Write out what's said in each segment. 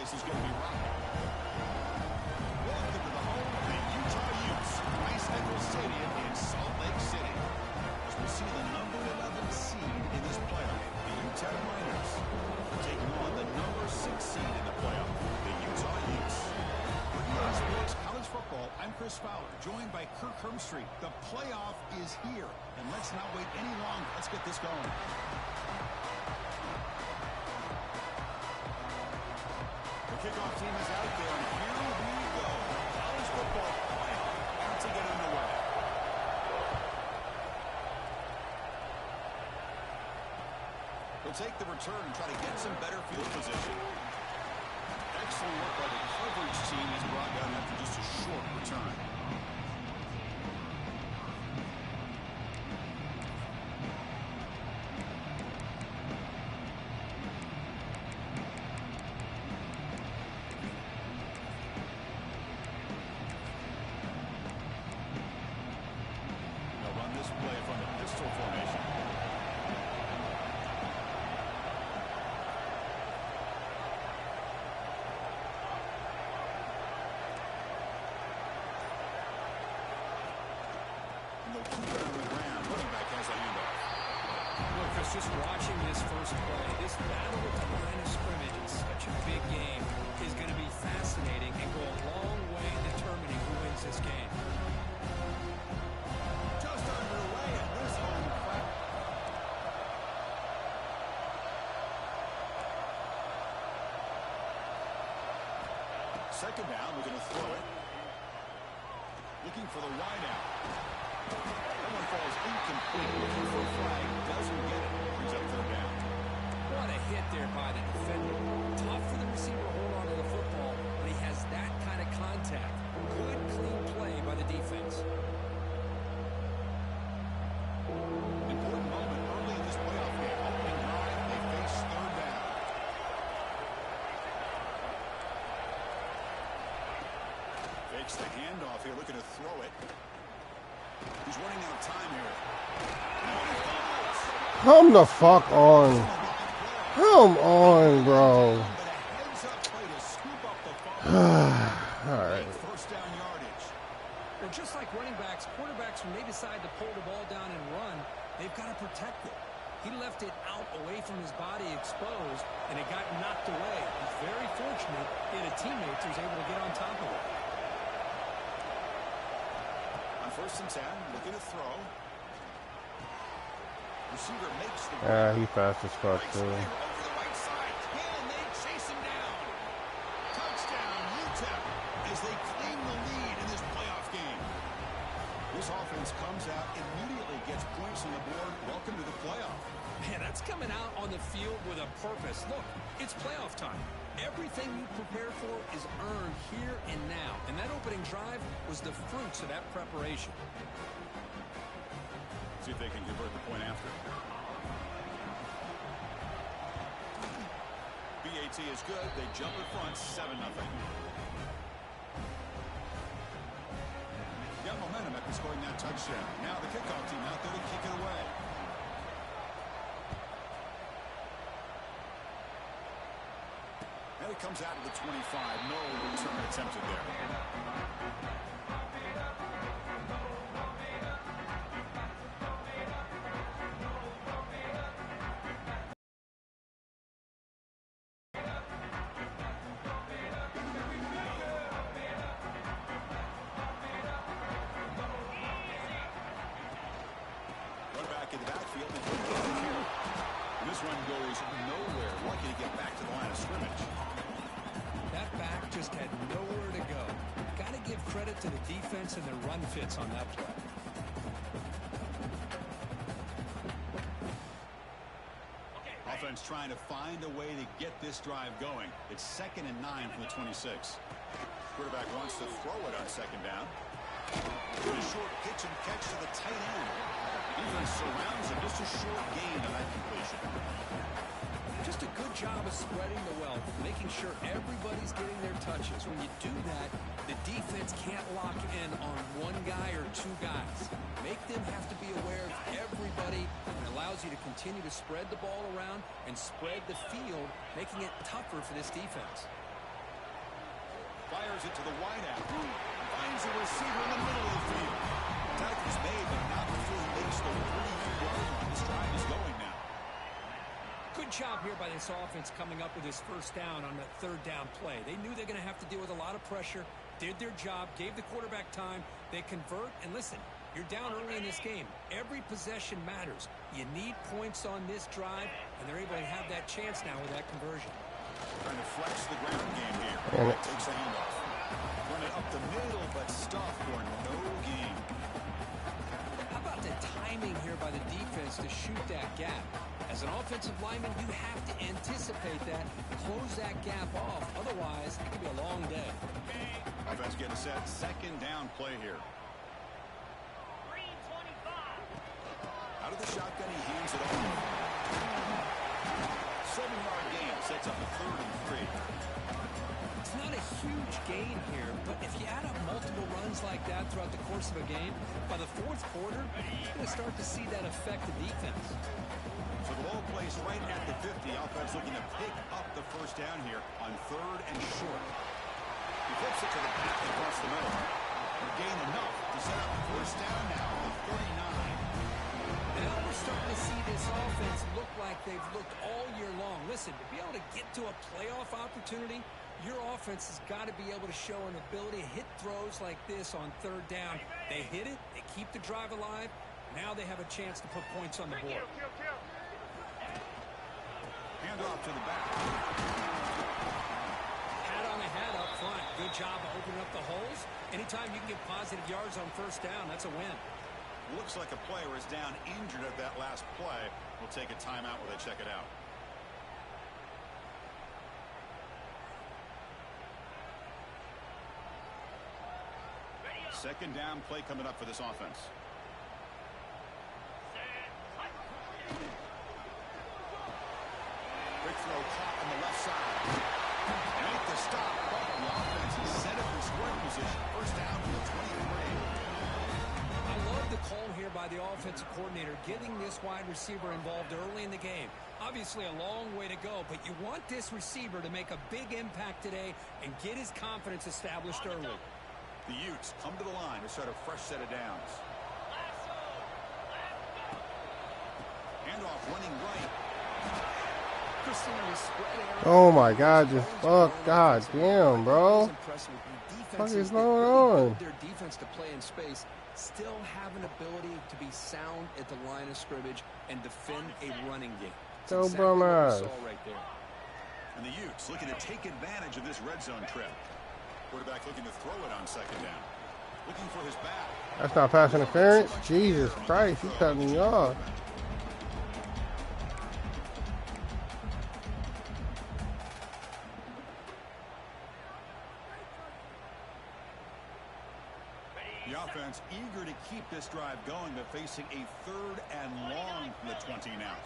place is going to be rocking. Welcome to the home of the Utah Utes, Rice Eccles Stadium in Salt Lake City. As we see the number 11 seed in this playoff, the Utah Miners, taking on the number 6 seed in the playoff, the Utah Utes. For EA Sports College Football, I'm Chris Fowler, joined by Kirk Hermstreet. The playoff is here, and let's not wait any longer. Let's get this going. The kickoff team is out there, and here we go. College football playoff about to get underway. He'll take the return and try to get some better field position. Excellent work by the coverage team as brought down after just a short return. They'll run this play from the pistol formation. Look, Chris, just watching this first play, this battle at the line of scrimmage in such a big game is going to be fascinating and go a long way in determining who wins this game. Just underway in this home fight. Second down, we're going to throw it. Looking for the wide out. That one falls incomplete. Looking for a flag. Doesn't get it. Brings up third down. What a hit there by the defender. Tough for the receiver to hold on to the football, but he has that kind of contact. Good, clean play by the defense. Important moment early in this playoff game. Opening drive, they face third down. Fakes the handoff here, looking to throw it. He's running out of time here. Come the fuck on. Come on, bro. Alright. First down yardage. Well, just like running backs, quarterbacks, when they decide to pull the ball down and run, they've got to protect it. He left it out away from his body exposed, and it got knocked away. He's very fortunate he had a teammate who was able to get on top of it. On 1st and 10, looking to throw. Receiver makes the Yeah, he fast as fuck too. over the right side. Can they chase him down? Touchdown, UTEP, as they claim the lead in this playoff game. This offense comes out, immediately gets points on the board. Welcome to the playoff. Man, that's coming out on the field with a purpose. Look, it's playoff time. Everything you prepare for is earned here and now. And that opening drive was the fruits of that preparation. See if they can convert the point after. BAT is good. They jump in front, 7-0. Got momentum after scoring that touchdown. Now the kickoff team out there to kick it away. And it comes out to the 25. No return attempted there. Run back in the backfield and he'll get the carry. And this one goes nowhere. Lucky to get back to the line of scrimmage. That back just had nowhere to go. Got to give credit to the defense and their run fits on that play. Offense trying to find a way to get this drive going. It's 2nd and 9 from the 26. Quarterback wants to throw it on 2nd down. With a short pitch and catch to the tight end. Defense surrounds him. Just a short gain on that completion. Just a good job of spreading the wealth, making sure everybody's getting their touches. When you do that, the defense can't lock in on one guy or two guys. Make them have to be aware of everybody, and allows you to continue to spread the ball around and spread the field, making it tougher for this defense. Fires it to the wideout. Finds a receiver in the middle of the field. Tackle's made, but not before he makes the 3-yard line. This drive is going now. Good job here by this offense coming up with his first down on that third down play. They knew they're going to have to deal with a lot of pressure, did their job, gave the quarterback time. They convert, and listen, you're down early in this game. Every possession matters. You need points on this drive, and they're able to have that chance now with that conversion. Trying to flex the ground game here. Takes a handoff. Run it up the middle, but stuff for no gain. How about the timing here by the defense to shoot that gap? As an offensive lineman, you have to anticipate that, close that gap off. Otherwise, it could be a long day. Offense getting set. Second down play here. Out of the shotgun, he hands it off. 7-yard gain sets up a 3rd and 3. It's not a huge gain here, but if you add up multiple runs like that throughout the course of a game, by the 4th quarter, you're going to start to see that affect the defense. So the ball plays right at the 50. Offense looking to pick up the first down here on 3rd and short. He flips it to the back across the middle. They gain enough to set up first down now at 39. Now we're starting to see this offense look like they've looked all year long. Listen, to be able to get to a playoff opportunity, your offense has got to be able to show an ability to hit throws like this on 3rd down. They hit it, they keep the drive alive. Now they have a chance to put points on the board. Hand off to the back. Hat on a hat up front. Good job of opening up the holes. Anytime you can get positive yards on first down, that's a win. Looks like a player is down injured at that last play. We'll take a timeout while they check it out. Second down play coming up for this offense. Quick throw caught on the left side. Make the stop, but the offense is set up in scoring position. First down to the 23. I love the call here by the offensive coordinator, getting this wide receiver involved early in the game. Obviously a long way to go, but you want this receiver to make a big impact today and get his confidence established early. The Utes come to the line to start a fresh set of downs. Handoff running right. Oh my God, just fuck, God damn, bro. What is going on? Their defense to play in space, still have an ability to be sound at the line of scrimmage and defend a running game. Go bum ass. Right there. And the Utes looking to take advantage of this red zone trip. Quarterback looking to throw it on second down. Looking for his back. That's not pass interference? Jesus Christ, he's cutting me off. The offense eager to keep this drive going, but facing a 3rd and long from the 20 now.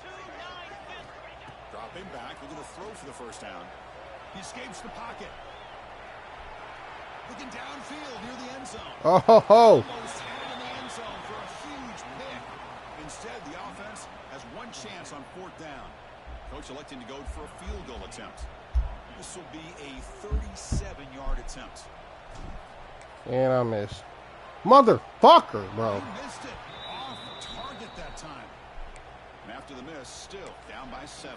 Dropping back, looking to throw for the first down. He escapes the pocket. Looking downfield near the end zone. Oh, ho, ho. Almost had it in the end zone for a huge pick. Instead, the offense has one chance on 4th down. Coach electing to go for a field goal attempt. This will be a 37-yard attempt. And I missed. Motherfucker, bro. He missed it. Off target that time. And after the miss, still down by 7.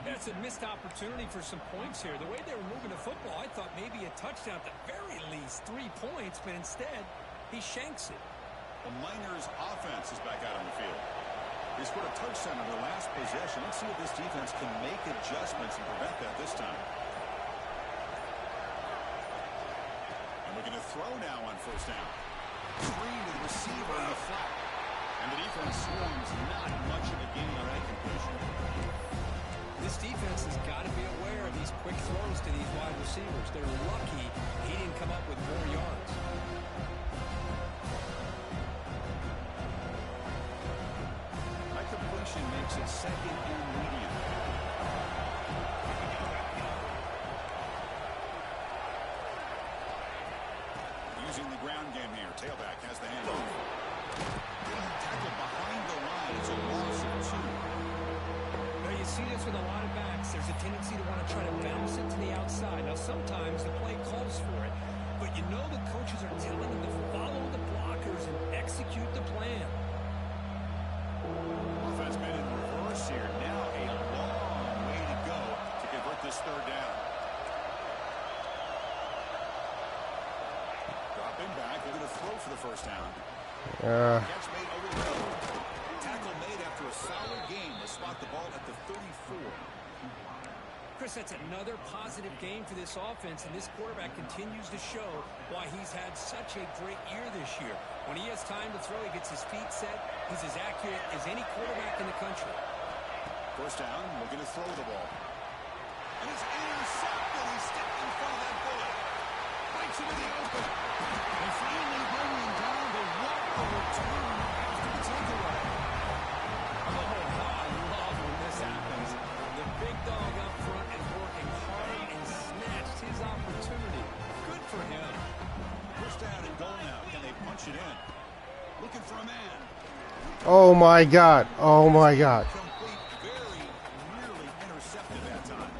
That's a missed opportunity for some points here. The way they were moving the football, I thought maybe a touchdown at the very least, 3 points, but instead, he shanks it. The Miners' offense is back out on the field. They scored a touchdown on their last possession. Let's see if this defense can make adjustments and prevent that this time. And looking to throw now on first down. Screen to the receiver in the flat. And the defense swarms not much of a gain on that completion. This defense has got to be aware of these quick throws to these wide receivers. They're lucky he didn't come up with more yards. That completion makes it 2nd and medium. Using the ground game here. Tailback has the handoff. Getting tackled behind the line. It's a loss of 2. You see this with a lot of backs. There's a tendency to want to try to bounce it to the outside. Now, sometimes the play calls for it, but you know the coaches are telling them to follow the blockers and execute the plan. Offense made in reverse here. Now a long way to go to convert this third down. Dropping back, they're going to throw for the first down. Catch made over the road. Tackle made after a solid game to spot the ball at the 34. Chris, that's another positive game for this offense, and this quarterback continues to show why he's had such a great year this year. When he has time to throw, he gets his feet set. He's as accurate as any quarterback in the country. First down, we're going to throw the ball. And it's intercepted. He stepped in front of that bullet. Bites into the open. And finally bringing down the Walker return after the takeaway. Oh, I love when this happens. The big dog up front is working hard and snatched his opportunity. Good for him. First down and goal now. Can they punch it in? Looking for a man. Oh my God. Oh my God. Complete, very nearly intercepted that time.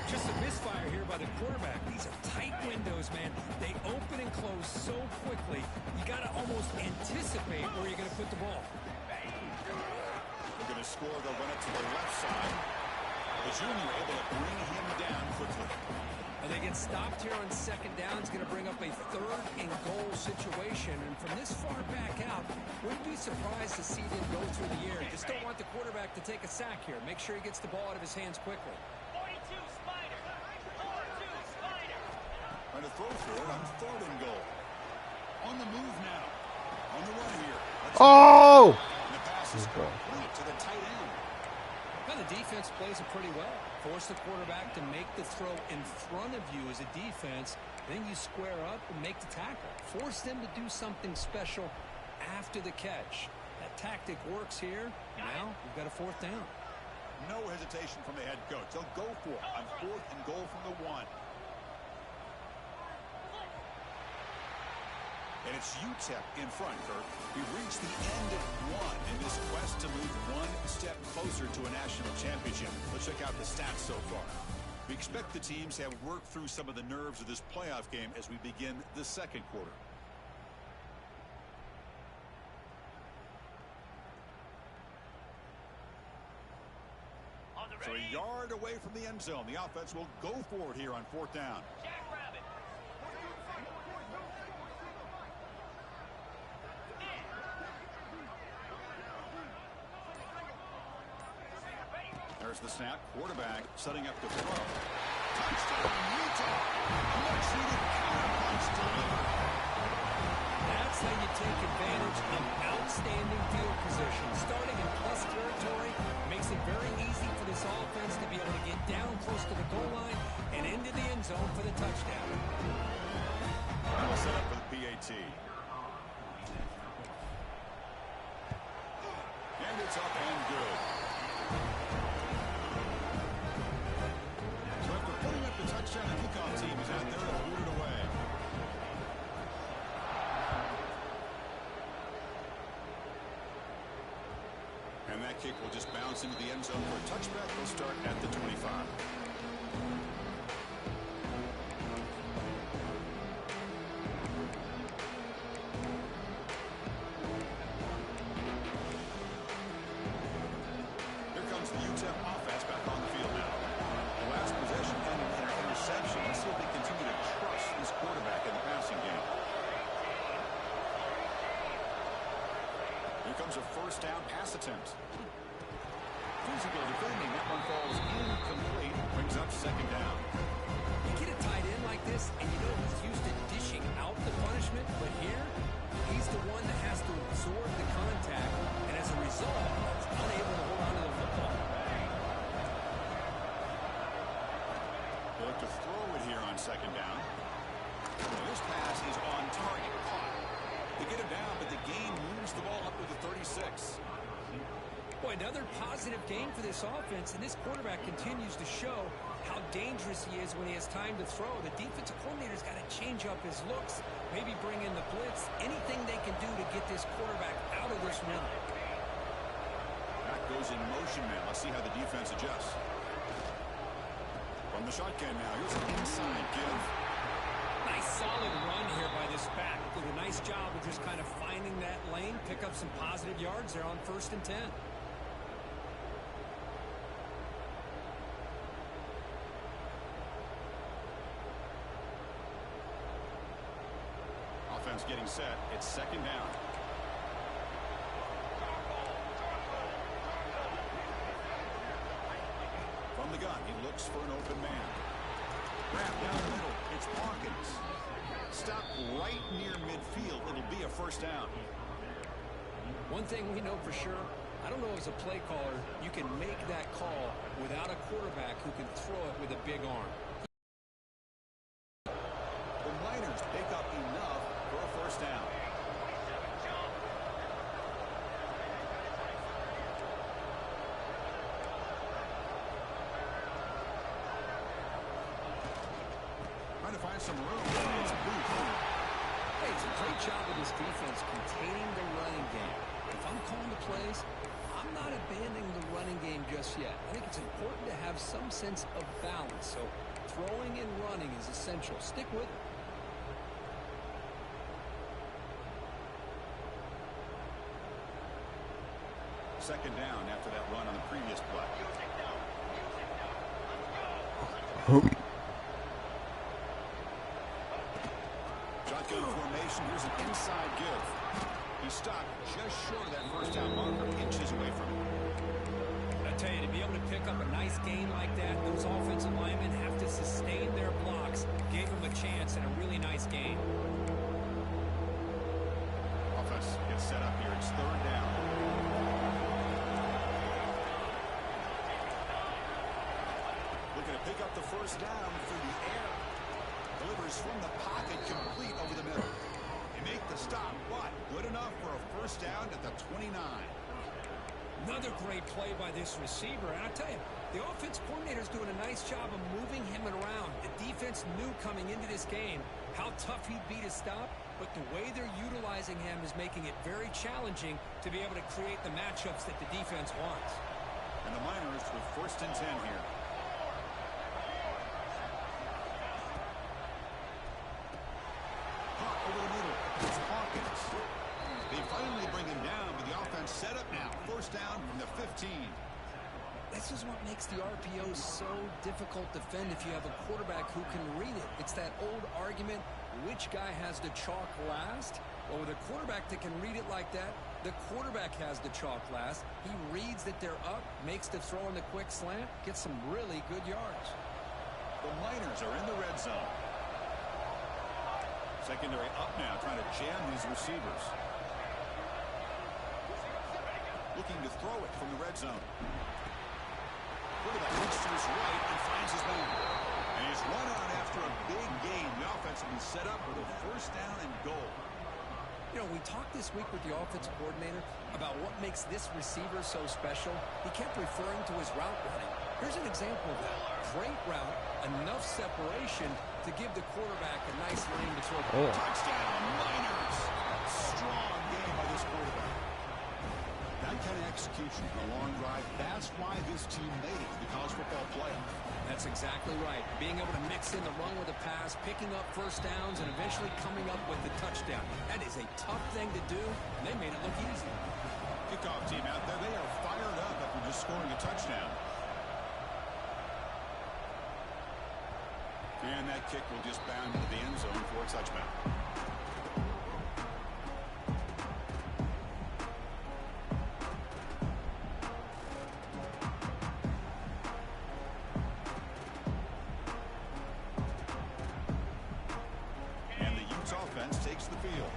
Just a misfire here by the quarterback. These are tight windows, man. They open and close so quickly. You got to almost anticipate where you're going to put the ball. They're going to score. They'll run it to the left side. The junior able to bring him down quickly. And they get stopped here on second down. It's going to bring up a third and goal situation. And from this far back out, wouldn't be surprised to see them go through the air. Just don't want the quarterback to take a sack here. Make sure he gets the ball out of his hands quickly. 42 Spider. 42 Spider. Trying to throw for it on third and goal. On the move now. On the run here. Oh! And the pass is complete to the tight end. Well, the defense plays it pretty well. Force the quarterback to make the throw in front of you as a defense. Then you square up and make the tackle. Force them to do something special after the catch. That tactic works here. Now we've got a fourth down. No hesitation from the head coach. They'll go for it on fourth and goal from the 1. And it's UTEP in front, Kirk. We've reached the end of 1 in this quest to move one step closer to a national championship. Let's check out the stats so far. We expect the teams to have worked through some of the nerves of this playoff game as we begin the second quarter. So a yard away from the end zone. The offense will go for it here on fourth down. Jackrabbit. There's the snap. Quarterback setting up the throw. Touchdown, Utah. Much needed counterpunch delivered. That's how you take advantage of outstanding field position. Starting in plus territory makes it very easy for this offense to be able to get down close to the goal line and into the end zone for the touchdown. We'll set up for the PAT. And it's up and good. So after putting up the touchdown, the kickoff team is out there to boot it away. And that kick will just bounce into the end zone for a touchback. They'll start at the 25. Here comes the UTEP offense back on the field now. The last possession ended in an interception. Let's see if they continue to trust this quarterback in the passing game. Here comes a first down pass attempt. Physical defending. That one falls incomplete. Brings up second down. You get a tight end like this, and you know he's used to dishing out the punishment, but here, he's the one that has to absorb the contact, and as a result, he's unable to hold on to the football. They look to throw it here on second down. And this pass is on target. Caught. They get him down, but the game moves the ball up to the 36. Boy, another positive game for this offense, and this quarterback continues to show how dangerous he is when he has time to throw. The defensive coordinator's got to change up his looks, maybe bring in the blitz, anything they can do to get this quarterback out of this rhythm. Back goes in motion now. Let's see how the defense adjusts. From the shotgun now, here's an inside give. Nice solid run here by this back. Did a nice job of just kind of finding that lane, pick up some positive yards there on 1st and 10. Offense getting set. It's 2nd down. From the gun, he looks for an open man. Grab down the middle. It's Hawkins. Stop right near midfield. It'll be a 1st down. One thing we know for sure, I don't know as a play caller, you can make that call without a quarterback who can throw it with a big arm. The Miners pick up enough for a 1st down. Trying to find some room. It's Booth. Hey, it's a great job of this defense containing the running game. If I'm calling the plays, I'm not abandoning the running game just yet. I think it's important to have some sense of balance. So throwing and running is essential. Stick with it. Second down after that run on the previous play. Shotgun formation. Here's an inside give. He stopped just short of that 1st down marker, inches away from it. I tell you, to be able to pick up a nice gain like that, those offensive linemen have to sustain their blocks. Gave him a chance and a really nice gain. Offense gets set up here. It's 3rd down. Looking to pick up the 1st down through the air. Delivers from the pocket, complete over the middle. They make the stop, but good enough for a 1st down at the 29. Another great play by this receiver. And I tell you, the offense coordinator's doing a nice job of moving him around. The defense knew coming into this game how tough he'd be to stop, but the way they're utilizing him is making it very challenging to be able to create the matchups that the defense wants. And the Miners with 1st and 10 here. Over the middle. It's Hawkins. They finally bring him down, but the offense set up now. 1st down from the 15. This is what makes the RPO so difficult to defend if you have a quarterback who can read it. It's that old argument, which guy has the chalk last? Well, with a quarterback that can read it like that, the quarterback has the chalk last. He reads that they're up, makes the throw in the quick slant, gets some really good yards. The Miners are in the red zone. Secondary up now, trying to jam these receivers. Looking to throw it from the red zone. Quarterback looks to his right and finds his man. And he's run on after a big gain. The offense will be set up with a 1st down and goal. You know, we talked this week with the offensive coordinator about what makes this receiver so special. He kept referring to his route running. Here's an example of that. Great route, enough separation to give the quarterback a nice lane to throw. Oh. Touchdown, Miners. Strong game by this quarterback. That kind of execution on a long drive, that's why this team made it to the college football playoff. That's exactly right. Being able to mix in the run with the pass, picking up 1st downs, and eventually coming up with the touchdown. That is a tough thing to do, and they made it look easy. Kickoff team out there, they are fired up after just scoring a touchdown. And that kick will just bound into the end zone for a touchback. And the Utes offense takes the field.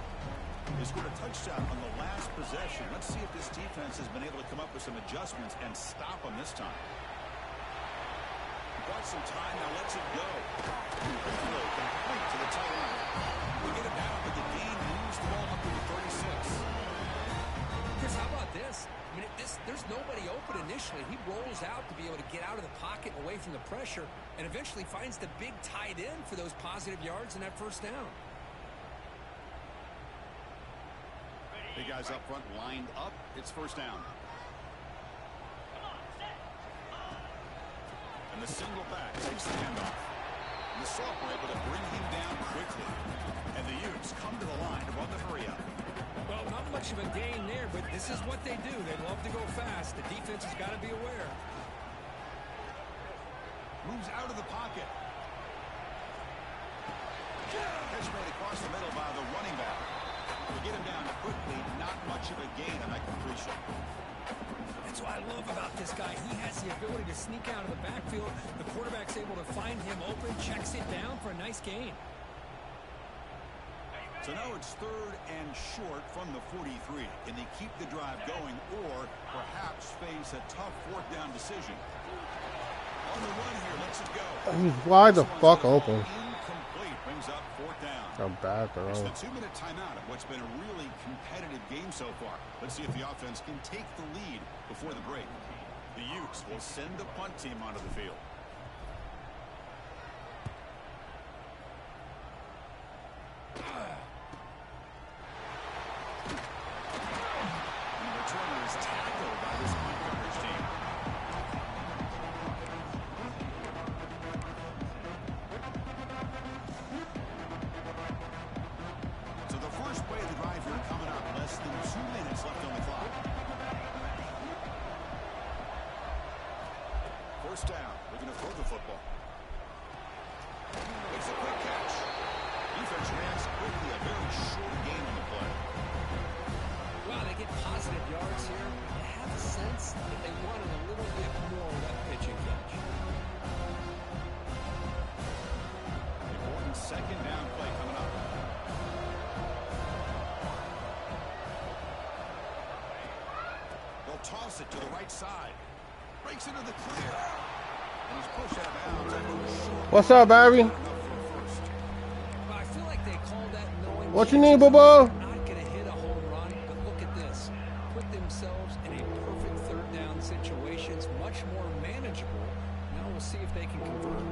They scored a touchdown on the last possession. Let's see if this defense has been able to come up with some adjustments and stop them this time. Got some time, now lets it go. Complete to the tight end. We get it down, but the gain moves the ball up to the 36. Chris, how about this? I mean, there's nobody open initially. He rolls out to be able to get out of the pocket away from the pressure and eventually finds the big tight end for those positive yards in that 1st down. Big guys up front lined up. It's 1st down. And the single back takes the handoff. And the Salt were able to bring him down quickly. And the Utes come to the line to run the hurry up. Well, not much of a gain there, but this is what they do. They love to go fast. The defense has got to be aware. Moves out of the pocket. Catch made across the middle by the running back. To get him down quickly, not much of a gain on that completion. That's what I love about this guy. He has the ability to sneak out of the backfield. The quarterback's able to find him open, checks it down for a nice gain. So now it's 3rd and short from the 43. Can they keep the drive going or perhaps face a tough 4th down decision? On the run here, lets it go. He's wide the fuck open. Incomplete, brings up 4th down. A bad throw. It's the 2-minute timeout of what's been a really competitive game so far. Let's see if the offense can take the lead before the break. The Utes will send the punt team onto the field. And the returner is tackled by this punt coverage team. So the first play of the drive here coming up. Less than 2 minutes left on the clock. 1st down. Looking to throw the football. Makes a quick catch. Defense reacts quickly. A very short gain on the play. Wow, they get positive yards here. I have a sense that they wanted a little bit more of that pitch and catch. Important 2nd down play coming up. They'll toss it to the right side. Breaks into the clear. And he's pushed out of bounds. What's up, baby? But I feel like they called that knowing What you need, boo-boo? they're not going to hit a home run, but look at this. Put themselves in a perfect 3rd down situation. It's much more manageable. Now we'll see if they can convert.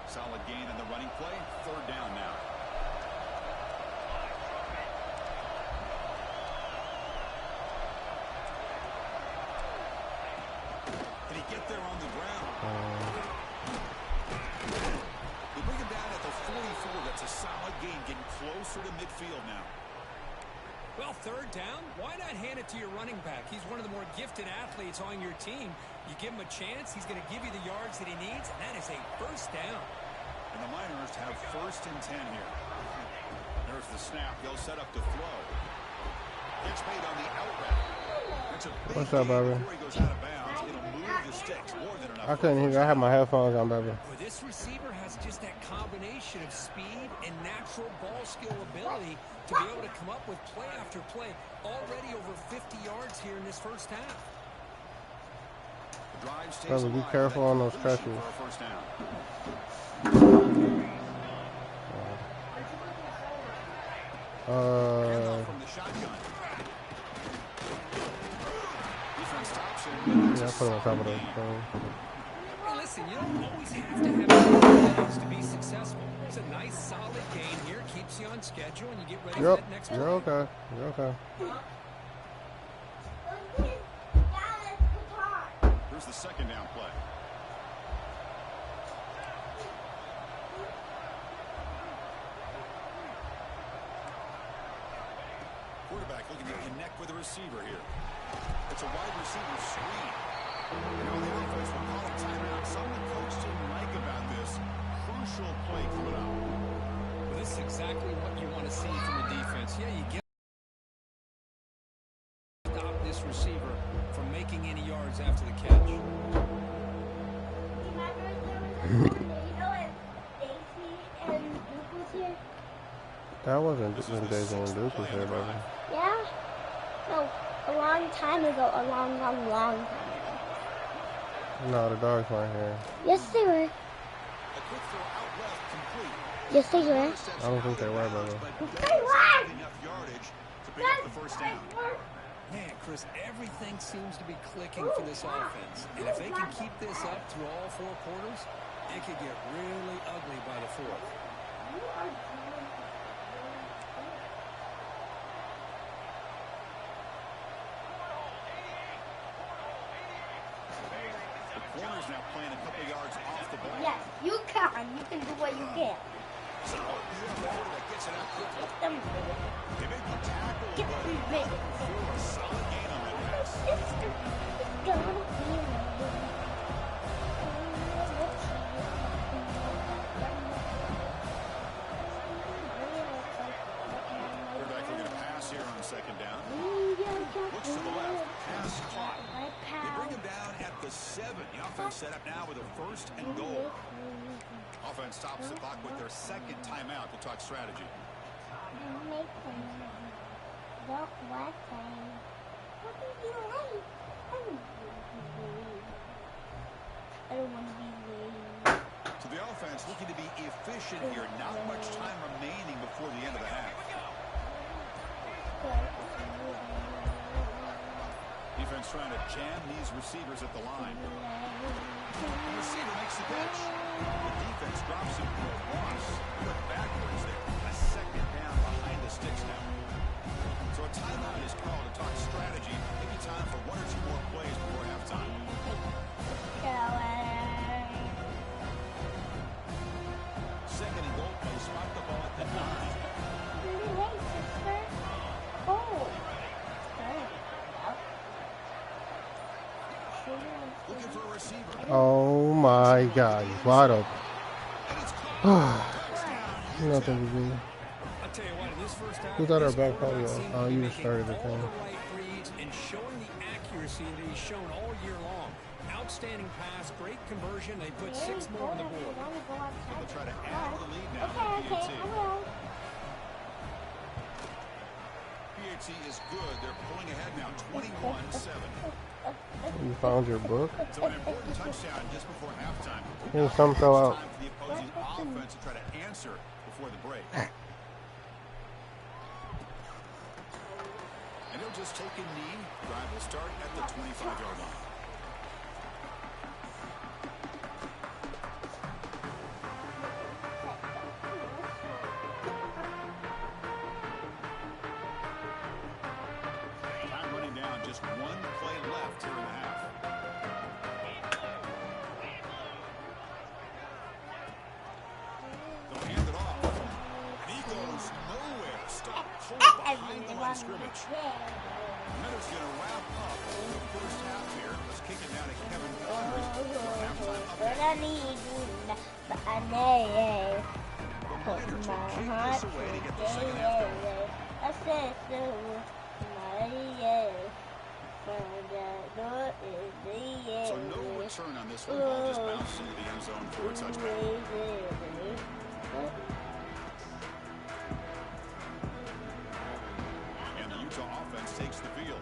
Solid gain on the running play. 3rd down now. Can he get there on the ground? They bring him down at the 44. That's a solid gain, getting closer to midfield now. Well, 3rd down, why not hand it to your running back? He's one of the more gifted athletes on your team. You give him a chance, he's going to give you the yards that he needs, and that is a 1st down. And the Miners have 1st and 10 here. There's the snap. They'll set up to throw. Gets made on the out route. That's a big What's up, baby? before he goes out of bounds. It'll move the sticks more than enough. I couldn't hear you. I had my headphones on, baby. Well, this receiver has just that combination of speed and natural ball skill ability to be able to come up with play after play. Already over 50 yards here in this 1st half. The drive stays Brother, be alive. careful on those Completion stretches. for a 1st down. Handoff from the shotgun. Defense stops him. Yeah, I put him on top of the thing. Hey, listen, you don't always have to have things to be successful. It's a nice, solid gain here. Keeps you on schedule, and you get ready for Yep, that next you're play. okay. You're okay. Here's the 2nd down play. Quarterback looking to connect with a receiver here. It's a wide receiver screen. You know, the offense will call a timeout. Something the coach didn't like about this. Crucial play coming up. Well, this is exactly what you want to see from the defense. Yeah, you get stop this receiver from making any yards after the catch. That wasn't when Daisy and Duke was here, baby. Yeah? No, a long time ago. A long time ago. No, the dogs weren't here. Yes, they were. A quick throw out left, complete. Yes, they were. I don't think they were, baby. They were! Enough yardage to pick up the 1st down. Man, Chris, everything seems to be clicking for this offense. And if they can keep this up through all 4 quarters, it could get really ugly by the 4th. is now playing a couple yards off the ball. Yes, you can. You can do what you can. So, that gets it out quickly. Get them. They make the tackle, Get but them big. a solid gain on that pass. Sister, it's gonna be ready. Quarterback looking to pass here on second down. Looks to the left. Pass caught. They bring him down at the 7. The offense set up now with a 1st and goal. Offense stops the clock with their second timeout to talk strategy. I don't want to be late. So the offense looking to be efficient here. Not much time remaining before the end of the half. Defense trying to jam these receivers at the line. The receiver makes the catch. The defense drops him for a loss. But backwards there. A second down behind the sticks now. So a timeout is called to talk strategy. Maybe time for 1 or 2 more plays before halftime. Second and goal play. Spot the ball at the 9. Looking for a receiver. Oh my God, he's wide open. Nothing to do. I'll tell you what, in this first half, Who thought our this back quarterback probably seemed to oh, be you making started the all thing. the right reads and showing the accuracy that he's shown all year long. Outstanding pass, great conversion. They put 6 more on the board. They'll try to add to the lead now. Okay, I will. PAT is good. They're pulling ahead now, 21-7. You found your book? So an important touchdown just before halftime. Yeah, some fell out. Time for the opposing offense to try to answer before the break. And he'll just take a knee. Drive will start at the 25-yard line. Time running down, just 1 play left here in the half. They'll hand it off. And he goes nowhere. Stop cold behind the line of scrimmage. Miller's going to wrap up the first half here. Let's kick it down to Kevin Connors for halftime update. The Miners will kick this away to get the second half going. So no return on this one. Ball just bounced into the end zone for a touchback. And the Utah offense takes the field.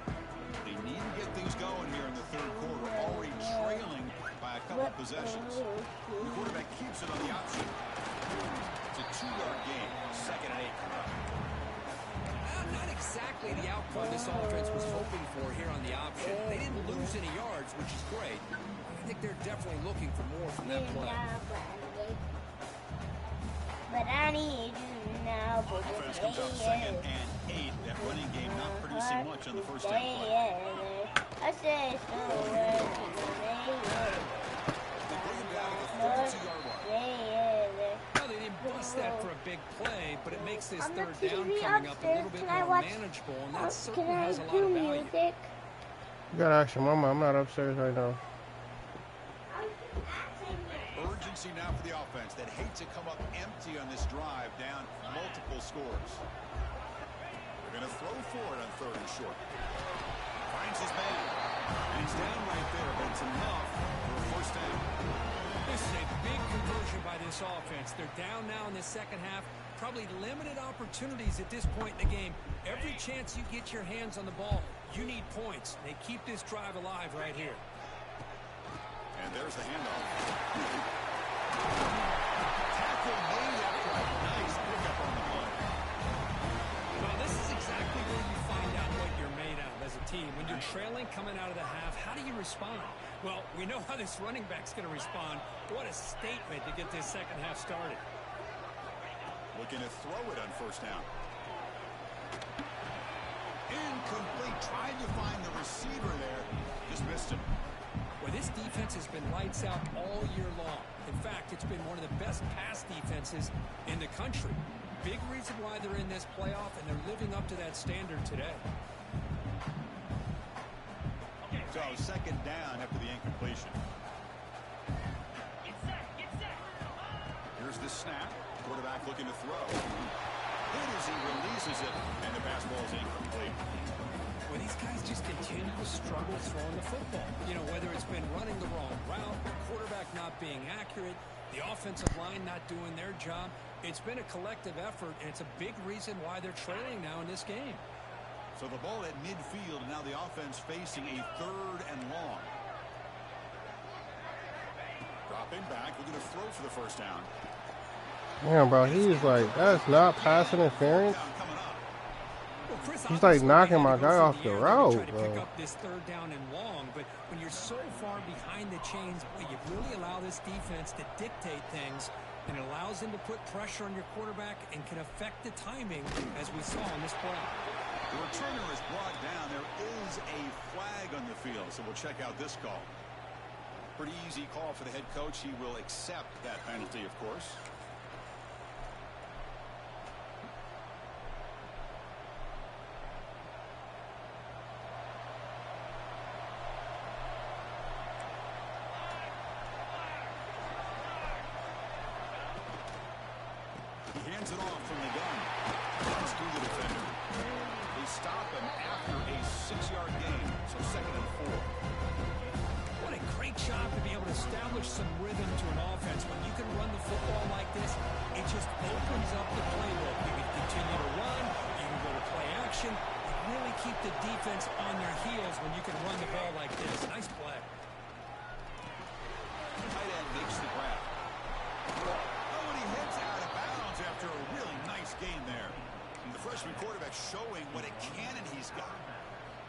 They need to get things going here in the third quarter, already trailing by a couple possessions. The quarterback keeps it on the option. It's a 2-yard gain. 2nd and 8 coming up. Not exactly the outcome this offense was hoping for here on the option. They didn't lose any yards, which is great. I think they're definitely looking for more from that play. But I need you now. Offense comes up 2nd and 8. That running game not producing much on the first 10 play. I say so. They bring him down at the 32-yard line. Well, they didn't bust that for a big play, but it makes this third down coming up a little bit more manageable, and that certainly has a lot of value. You gotta ask your mama. I'm not upstairs right now. Urgency now for the offense that hate to come up empty on this drive, down multiple scores. They're going to throw for it on 3rd and short. Finds his man. And he's down right there, but it's enough for a first down. This is a big conversion by this offense. They're down now in the second half. Probably limited opportunities at this point in the game. Every chance you get your hands on the ball, you need points. They keep this drive alive right here. And there's the handoff. Tackle made upright. Nice pickup on the punt. Well, this is exactly where you find out what you're made of as a team. When you're trailing coming out of the half, how do you respond? Well, we know how this running back's going to respond. What a statement to get this second half started. Looking to throw it on first down. Incomplete. Trying to find the receiver there. Just missed him. Well, this defense has been lights out all year long. In fact, it's been one of the best pass defenses in the country. Big reason why they're in this playoff, and they're living up to that standard today. So second down after the incompletion. Get set, get set. Here's the snap. Quarterback looking to throw. Good as he releases it, and the pass ball is incomplete. Well, these guys just continue to struggle throwing the football. You know, whether it's been running the wrong route, the quarterback not being accurate, the offensive line not doing their job. It's been a collective effort, and it's a big reason why they're trailing now in this game. So the ball at midfield, and now the offense facing a 3rd and long. Dropping back, looking to throw for the first down. Damn, bro, he's like, that's not pass interference. Well, Chris, He's like knocking my guy off the road, try to pick bro. up this 3rd down and long, but when you're so far behind the chains, boy, you really allow this defense to dictate things, and it allows them to put pressure on your quarterback and can affect the timing, as we saw in this play. The returner is brought down. There is a flag on the field, so we'll check out this call. Pretty easy call for the head coach. He will accept that penalty, of course. He hands it off from the gun. Runs through the defender. They stop him after a 6-yard gain, so 2nd and 4. What a great job to be able to establish some rhythm to an offense. When you can run the football like this, it just opens up the playbook. You can continue to run, you can go to play action, and really keep the defense on their heels when you can run the ball like this. Nice play. Tight end makes the grab. Oh, and he heads out of bounds after a really nice game there. And the freshman quarterback showing what a cannon he's got.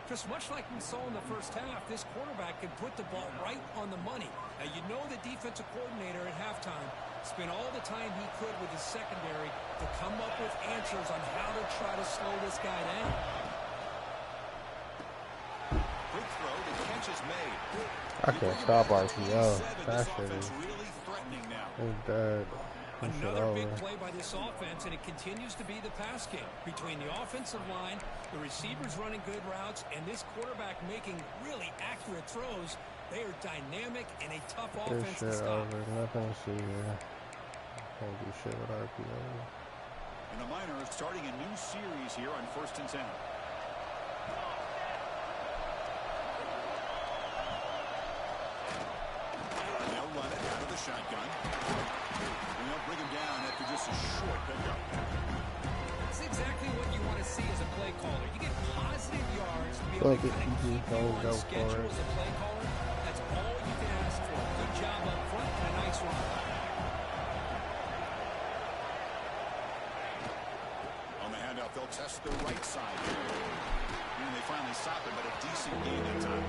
Chris, much like we saw in the first half, this quarterback can put the ball right on the money. Now, you know the defensive coordinator at halftime spent all the time he could with his secondary to come up with answers on how to try to slow this guy down. Quick throw, the catch is made. I can't stop RPO. That shit Offense is really threatening now. dead. This shit Another big over. play by this offense, and it continues to be the pass game between the offensive line, the receivers running good routes, and this quarterback making really accurate throws. They are dynamic and a tough This offense to shit stop. over. Nothing to see here. Can't do shit with RPO. And the Miners starting a new series here on 1st and 10. They'll run it out of the shotgun. And they'll bring him down after just a short pickup. That's exactly what you want to see as a play caller. You get positive yards to be able Fuck to it, kind of you keep just you don't on go schedule for it. as a play caller. That's all you can ask for. Good job up front and a nice run. On the handoff, they'll test the right side here. And they finally stop it, but a decent gain that time.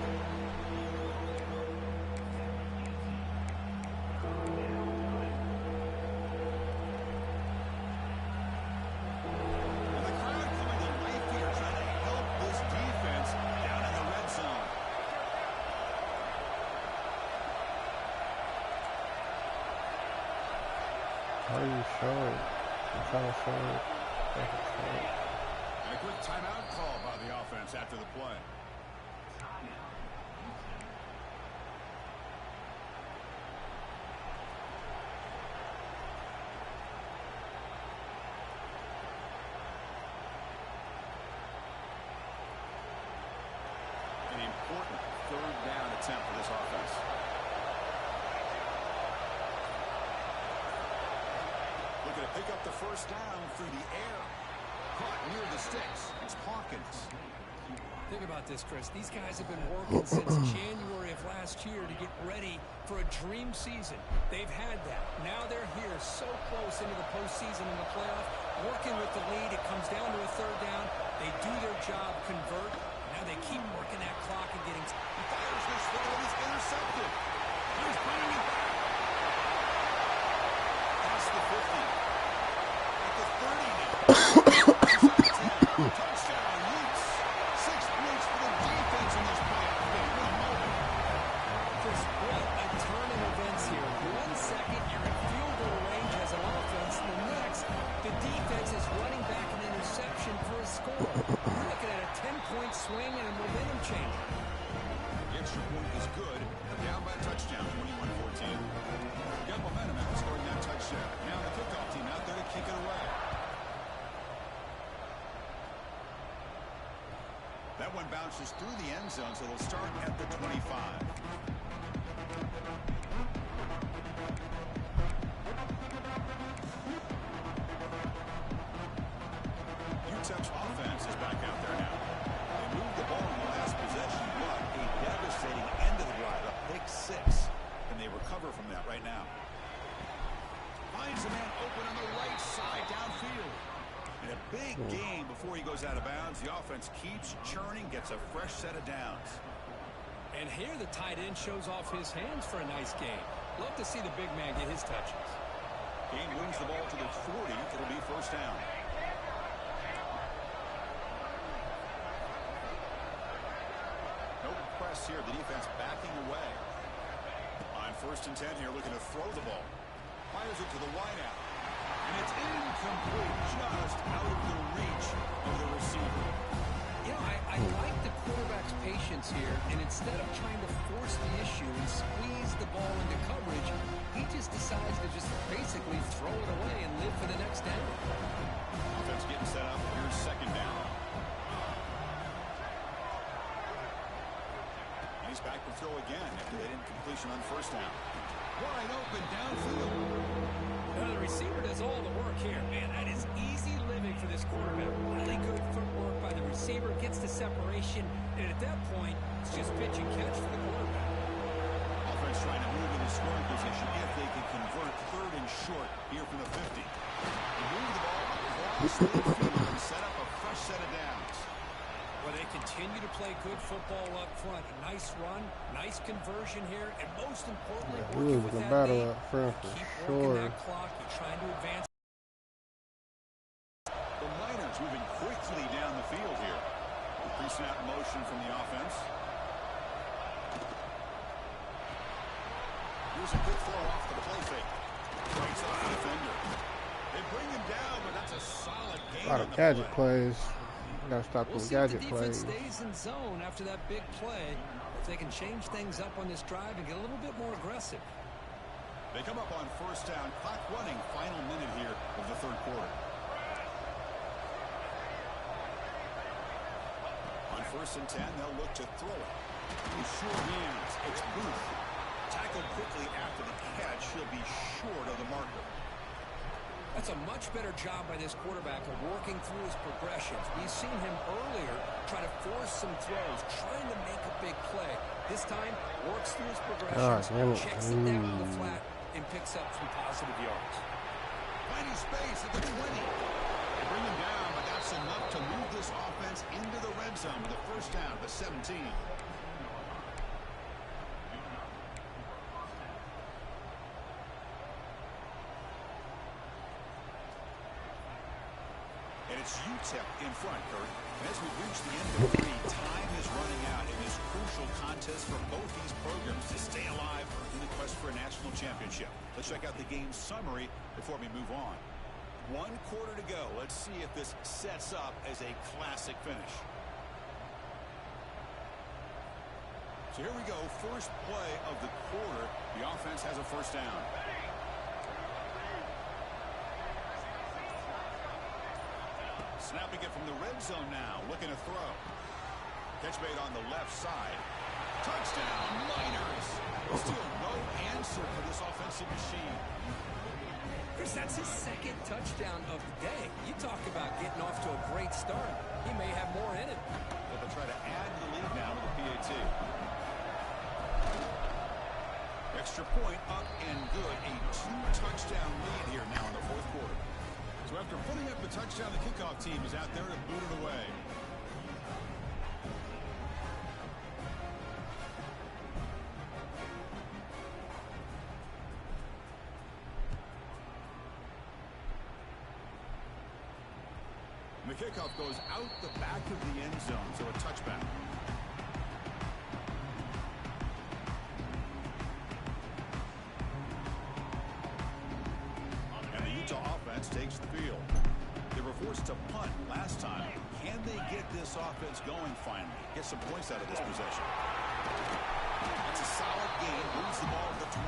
And the crowd coming to life here, trying to help this defense down in the red zone. How do you show it? I'm trying to show it. And a quick timeout call by the offense after the play. An important 3rd down attempt for this offense. Looking to pick up the 1st down through the air. Caught near the sticks. It's Hawkins. Think about this, Chris. These guys have been working since January of last year to get ready for a dream season. They've had that. Now they're here so close into the postseason and the playoff, working with the lead. It comes down to a 3rd down. They do their job, convert. Now they keep working that clock and getting... He fires this throw and it's intercepted. He's bringing it back. Past the 50. At the 30 now. Touchdown, Utes. 6 points for the defense in this playoff game. What a moment. Chris, swing and a momentum changer. The extra point is good. Down by a touchdown, 21-14. Got momentum after scoring that touchdown. Now the kickoff team out there to kick it away. That one bounces through the end zone, so they'll start at the 25. UTEP's offense is back out there now. They moved the ball in the last possession, but a devastating end of the drive, a pick 6, and they recover from that right now. Finds a man open on the right side downfield. In a big game before he goes out of bounds, the offense keeps churning, gets a fresh set of downs. And here the tight end shows off his hands for a nice game. Love to see the big man get his touches. Gain wins the ball to the 40. It'll be first down. No press here. The defense backing away. On 1st and 10 here, looking to throw the ball. Fires it to the wideout. And it's incomplete, just out of the reach of the receiver. You know, I like the quarterback's patience here, and instead of trying to force the issue and squeeze the ball into coverage, he just decides to just basically throw it away and live for the next down. Offense getting set up. Here's 2nd down. And he's back to throw again after that incompletion on 1st down. Wide open downfield. Now the receiver does all the work here, man. That is easy living for this quarterback. Really good footwork by the receiver, gets the separation, and at that point, it's just pitch and catch for the quarterback. Offense trying to move in the scoring position if they can convert 3rd and short here from the 50. They move the ball across the field and set up a fresh set of downs. Well, they continue to play good football up front. A nice run, nice conversion here, and most importantly, working with that lead. Keep working that clock. You're trying to advance. The Miners moving quickly down the field here. Pre-snap motion from the offense. Here's a good throw off the play fake. Breaks off the defender. They bring him down, but that's a solid gain. A lot of gadget plays. Gotta stop those gadget plays. We'll see if the defense stays in zone after that big play. If they can change things up on this drive and get a little bit more aggressive. They come up on 1st down. Clock running. Final minute here of the 3rd quarter. On 1st and 10, they'll look to throw it. Short hands. It's Booth. Tackled quickly after the catch. He'll be short of the marker. That's a much better job by this quarterback of working through his progressions. We've seen him earlier try to force some throws, trying to make a big play. This time, works through his progressions, checks it down on the flat, and picks up some positive yards. Finding space at the 20. They bring him down, but that's enough to move this offense into the red zone with a first down, the 17. And it's UTEP in front, Kurt. And as we reach the end of the 3, time is running out in this crucial contest for both these programs to stay alive in the quest for a national championship. Let's check out the game summary before we move on. 1 quarter to go. Let's see if this sets up as a classic finish. So here we go. First play of the quarter. The offense has a first down. Snapping it from the red zone now. Looking to throw. Catch made on the left side. Touchdown, Miners. Still no answer for this offensive machine. Chris, that's his 2nd touchdown of the day. You talk about getting off to a great start. He may have more in it. But they'll try to add to the lead now with the PAT. Extra point up and good. A 2-touchdown lead here now in the 4th quarter. So after putting up the touchdown, the kickoff team is out there to boot it away. And the kickoff goes out the back of the end zone, so a touchback. And the Utah offense takes the field. They were forced to punt last time. Can they get this offense going finally? Get some points out of this possession. That's a solid gain. Moves the ball to the 29.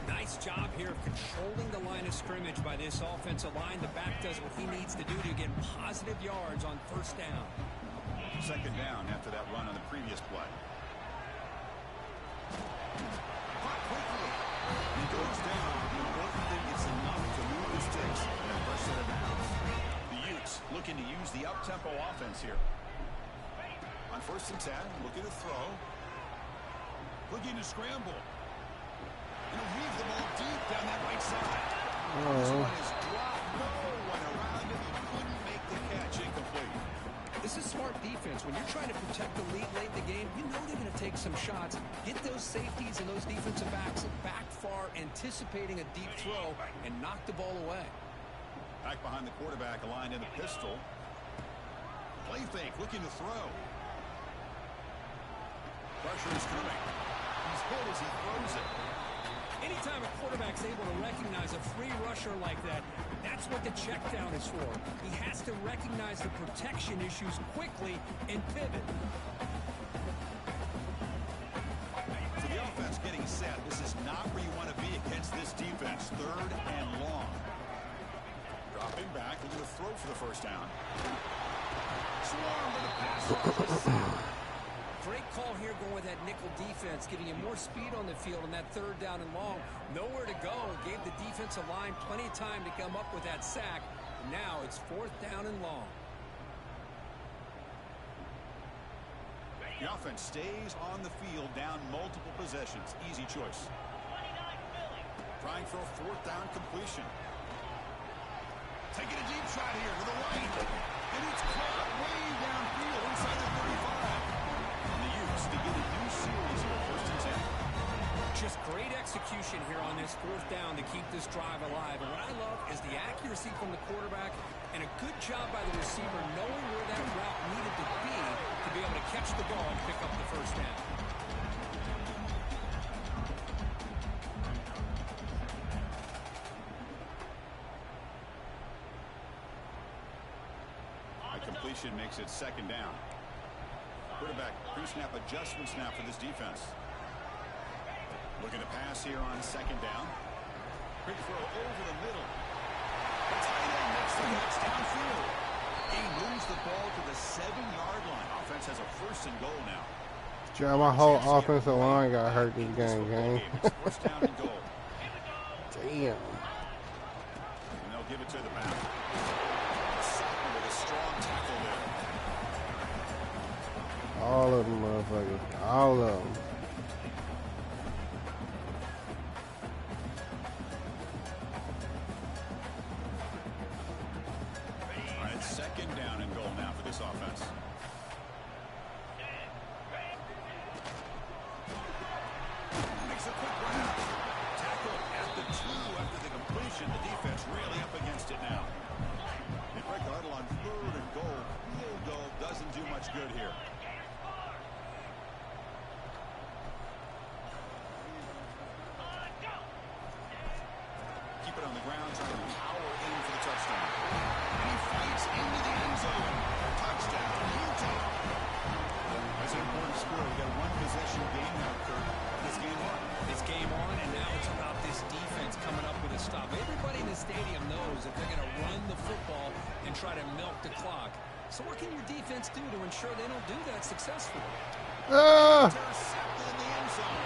Nice job here of controlling the line of scrimmage by this offensive line. The back does what he needs to do to get positive yards on first down. Second down after that run on the previous play. Caught quickly. He goes down. The important thing is enough to move the sticks in that first set of downs. The Utes looking to use the up-tempo offense here. On 1st and 10, looking to throw. Looking to scramble. And he'll weave the ball deep down that right side. This one is dropped. No one around him. He couldn't make the catch. Incomplete. This is smart defense. When you're trying to protect the lead late in the game, you know they're going to take some shots. Get those safeties and those defensive backs back far, anticipating a deep throw, and knock the ball away. Back behind the quarterback, aligned in the pistol. Play fake, looking to throw. Pressure is coming. He's hit as he throws it. Anytime a quarterback's able to recognize a free rusher like that, that's what the check down is for. He has to recognize the protection issues quickly and pivot. For the offense getting set, this is not where you want to be against this defense. 3rd and long. Dropping back, looking to throw for the first down. Swarm with a pass. Great call here going with that nickel defense, giving you more speed on the field on that 3rd down and long. Nowhere to go. Gave the defensive line plenty of time to come up with that sack. Now it's 4th down and long. The offense stays on the field, down multiple possessions. Easy choice. Trying for a 4th down completion. Taking a deep shot here to the right. And it's caught way downfield inside the 35. To get a new series here, 1st and 10. Just great execution here on this 4th down to keep this drive alive. And what I love is the accuracy from the quarterback and a good job by the receiver knowing where that route needed to be able to catch the ball and pick up the 1st down. A completion makes it 2nd down. Quarterback pre-snap adjustment snap for this defense. Looking to pass here on 2nd down. Quick throw over the middle. The tight end makes the catch downfield. He moves the ball to the 7-yard line. Offense has a 1st and goal now. John, my whole offensive line got hurt this game, gang. It's 1st down and goal. Damn. And they'll give it to the back. Sutton with a strong tackle there. All of them, motherfuckers. All of them. All right, 2nd down and goal now for this offense. Makes a quick run. Tackle at the 2 after the completion. The defense really up against it now. They break the huddle on 3rd and goal. Field goal doesn't do much good here. On the ground, trying to power in for the touchdown. And he fights into the end zone. Touchdown, Utah. That's an important score. We got a 1-possession game now, Kurt. This game on. It's game on, and now it's about this defense coming up with a stop. Everybody in the stadium knows that they're going to run the football and try to milk the clock. So what can your defense do to ensure they don't do that successfully? Intercepted in the end zone.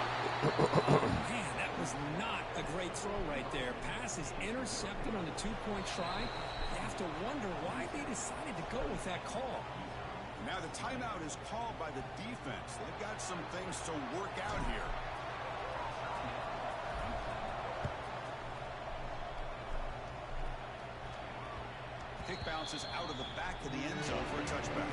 Man, that was not a great throw right there. Pass is intercepted on the 2-point try. You have to wonder why they decided to go with that call. Now the timeout is called by the defense. They've got some things to work out here. Kick bounces out of the back of the end zone for a touchback.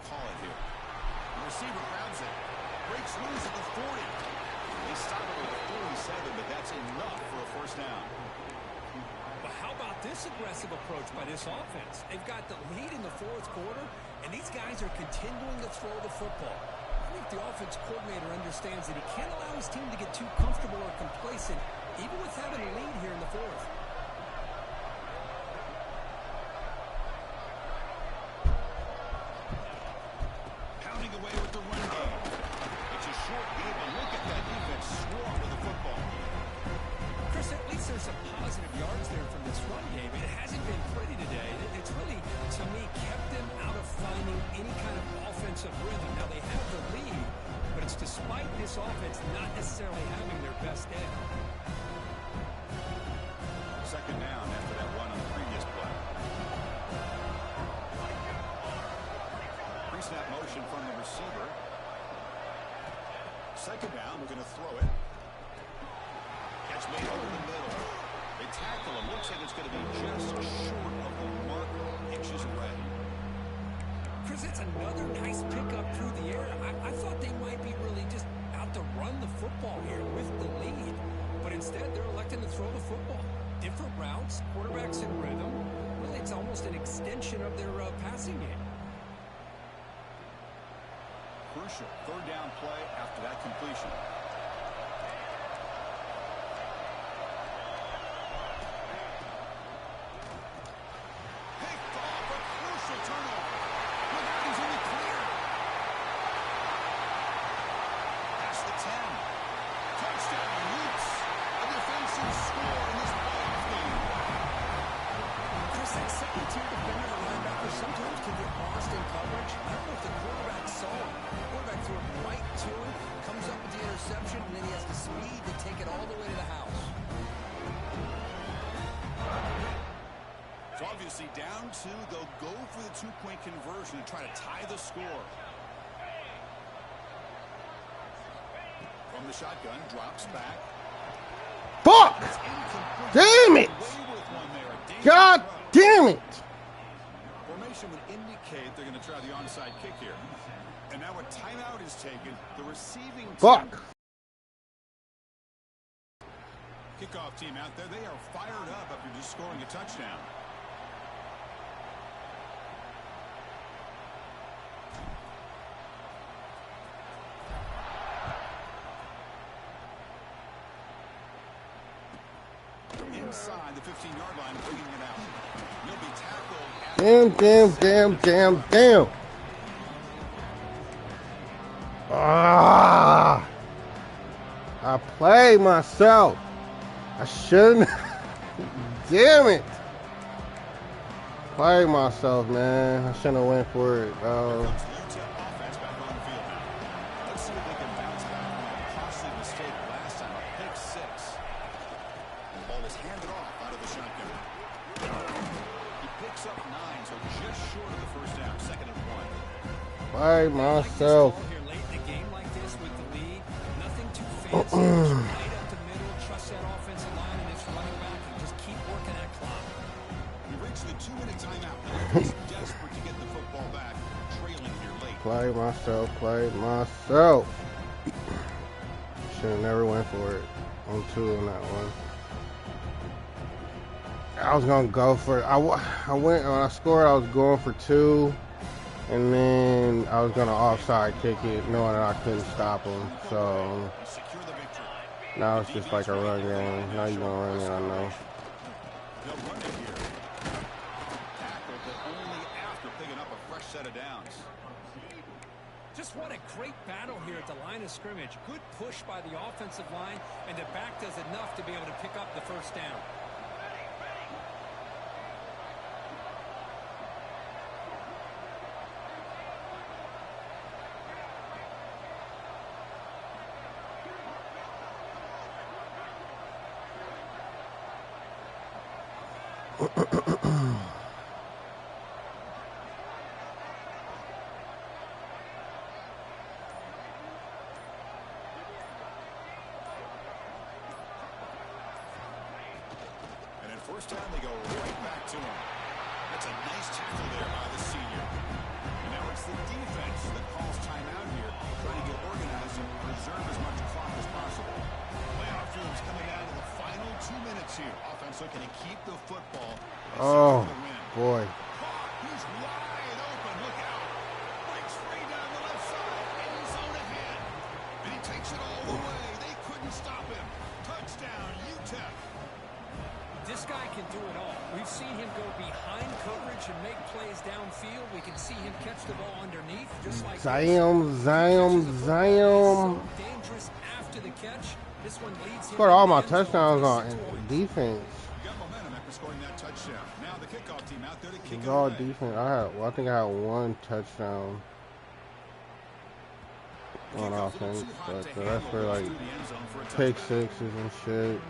Call it here. The receiver grabs it. Breaks loose at the 40. They stop it with 47, but that's enough for a first down. But how about this aggressive approach by this offense? They've got the lead in the fourth quarter, and these guys are continuing to throw the football. I think the offense coordinator understands that he can't allow his team to get too comfortable or complacent, even with having a lead here in the fourth. Pounding away with the run game. It's a short game, but look at that defense swarm with the football. Chris, at least there's some positive yards there from this run game. It hasn't been pretty today. It's really, to me, kept them out of finding any kind of offensive rhythm. Now, they have the lead, but it's despite this offense not necessarily having their best day. Second down after that run on the previous play. Pre-snap motion from the receiver. Second down, we're going to throw it. Catch made over the middle. They tackle him. Looks like it's going to be just short of the mark, inches away. Chris, it's another nice pickup through the air. I thought they might be really just out to run the football here with the lead. But instead, they're electing to throw the football. Different routes, quarterbacks in rhythm. Really, it's almost an extension of their passing game. Crucial third down play after that completion. Picked off a crucial turnover. Look out, he's in the clear. That's the 10. Touchdown, Utes. A defensive score in this playoff game. Chris, that second-tier defender or linebacker sometimes can get lost in coverage. I don't know if the quarterback saw him. The quarterback threw it right to him, comes up with the interception, and then he has the speed to take it all the way to the house. So obviously down two, they'll go for the two-point conversion to try to tie the score. From the shotgun, drops back. Fuck! Damn it! God damn it! Formation would indicate they're going to try the onside kick here. And now a timeout is taken. The receiving team. Fuck! Kickoff team out there. They are fired up after just scoring a touchdown. Inside the 15-yard line, bringing it out. He'll be tackled. Damn. Ah! I played myself. I shouldn't. Damn it. Played myself, man. I shouldn't have went for it, bro. Offense back on the field now. Let's see if they can bounce back from a costly mistake last time, a pick six. And the ball is handed off out of the shotgun. He picks up 9, so just short of the first down, second and 1. Played myself. Here late in a game like this with the lead, nothing too fancy. Just right up the middle, trust that offensive line and its running back, and just keep working that clock. We reach the 2-minute timeout. He's desperate to get the football back, trailing here late. Played myself. Should have never went for it. On 2 on that one. I was gonna go for it. I went when I scored. I was going for 2, and then I was gonna offside kick it, knowing that I couldn't stop him. So Secure the victory. now it's just like a run game. Now you gonna run it, I know. They'll run it here. Tackled, but only after picking up a fresh set of downs. Just what a great battle here at the line of scrimmage. Good push by the offensive line, and the back does enough to be able to pick up the first down. And at first down, they go right back to him. That's a nice tackle there by the senior. And now it's the defense that calls timeout here, trying to get organized and preserve as much clock as possible. He's looking to keep the football. Oh, boy. He's wide open. Look out. Breaks free down the left side. End zone ahead. And he takes it all the way. They couldn't stop him. Touchdown, UTEP. This guy can do it all. We've seen him go behind coverage and make plays downfield. We can see him catch the ball underneath, just like Zion. so dangerous after the catch. This one leads him. Scored all my touchdowns on defense. Got momentum after scoring that touchdown. Now the kickoff team out there to kick It's it all away. defense. I think I had one touchdown on offense, but the rest were like pick sixes and shit.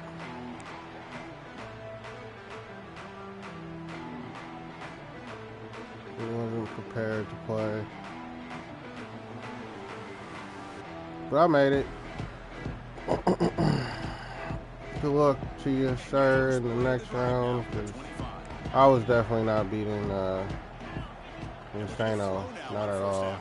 He wasn't prepared to play, but I made it. Good luck to you, sir, in the next round, because I was definitely not beating Insano, not at all.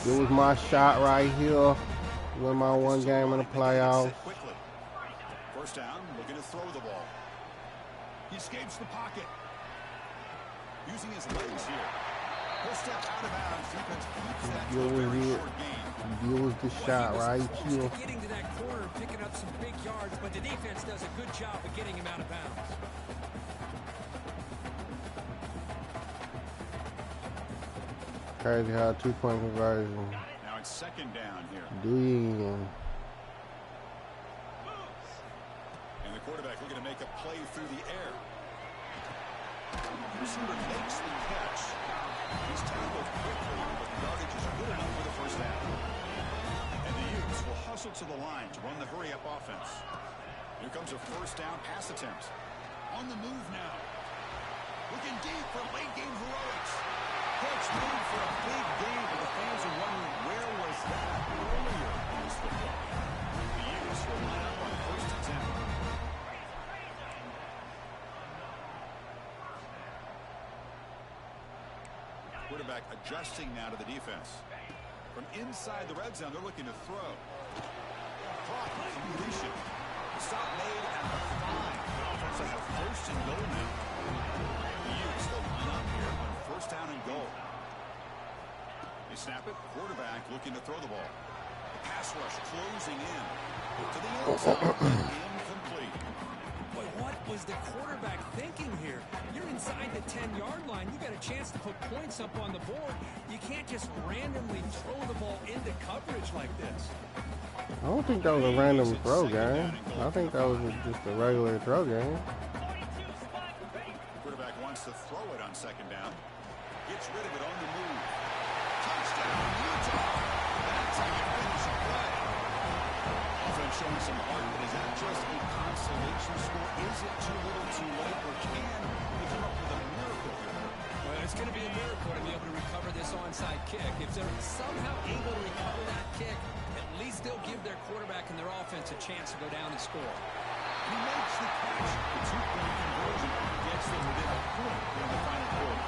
So it was my shot right here. Win my one game in the playoffs. First down, looking to throw the ball. He escapes the pocket. Using his legs here. He'll step out of bounds. Defense keeps that to a very short gain. Use the shot right here. Getting to that corner and picking up some big yards, but the defense does a good job of getting him out of bounds. Crazy how 2-point conversion. Now it's second down here. Do you? And the quarterback looking to make a play through the air. Receiver makes the catch. He's tackled quickly, but the yardage is good enough for the first down. And the Utes will hustle to the line to run the hurry-up offense. Here comes a first down pass attempt. On the move now. Looking deep for late-game heroics. Coach moved for a big game, but the fans are wondering where was that earlier in this football. The Utes will line up on first attempt. Quarterback adjusting now to the defense. From inside the red zone, they're looking to throw. Clock completion. The stop made at the 5. The offense will have first and goal now. The Utes will line up here on first down and goal. They snap it. Quarterback looking to throw the ball. The pass rush closing in. To the end zone. Incomplete. But what was the quarterback thinking here? You're inside the 10-yard line. You got a chance to put points up on the board. You can't just randomly throw the ball into coverage like this. I don't think that was a random throw game. I think that was just a regular throw game. Quarterback wants to throw it on second down. Gets rid of it on the move. Touchdown, Utah. That's how you finish a play. Offense showing some heart, but is that just a consolation score? Is it too little too late, or can they come up with a miracle here? Well, it's going to be a miracle to be able to recover this onside kick. If they're somehow able to recover that kick, at least they'll give their quarterback and their offense a chance to go down and score. He makes the catch. The two-point conversion gets them within a point in the final quarter.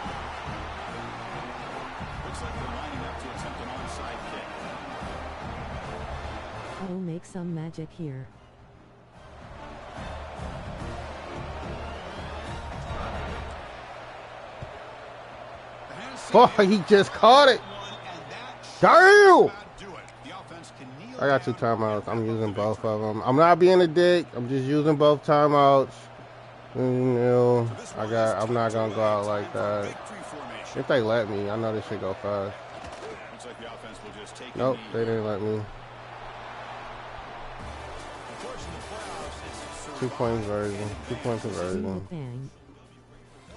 Looks like they're lining up to attempt an onside kick. I'll make some magic here. Boy, he just caught it. Damn! I got 2 timeouts. I'm using both of them. I'm not being a dick. I'm just using both timeouts. You know, I'm not gonna go out like that. If they let me, I know this should go fast. Nope, they didn't let me. 2-point version. 2-point conversion. Bang.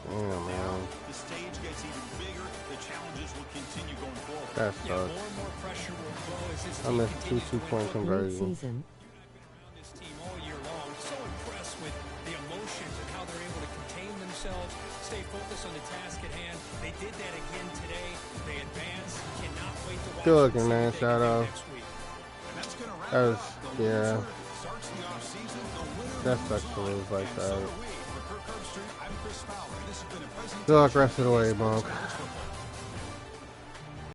Damn, man. The stage gets even bigger. The challenges will continue going forward. That Yeah, more sucks. and more pressure will grow as this I team missed 2 continues to win 2-point football. Great conversions. season. Around this team all year long. So impressed with the emotions and how they're able to contain themselves, stay focused on the task at hand. They did that again today. They advance. Cannot wait to watch. Good and looking, see man. what they Shout can do out. next week. And that's going to wrap That it was, up. The yeah. loser starts the offseason. The winner That moves sucks to on. lose like And so that. do we. For Kirk Herbstreit, I'm Chris Fowler. This has been a presentation Good luck rest of the way, of Monk. Sports College Football.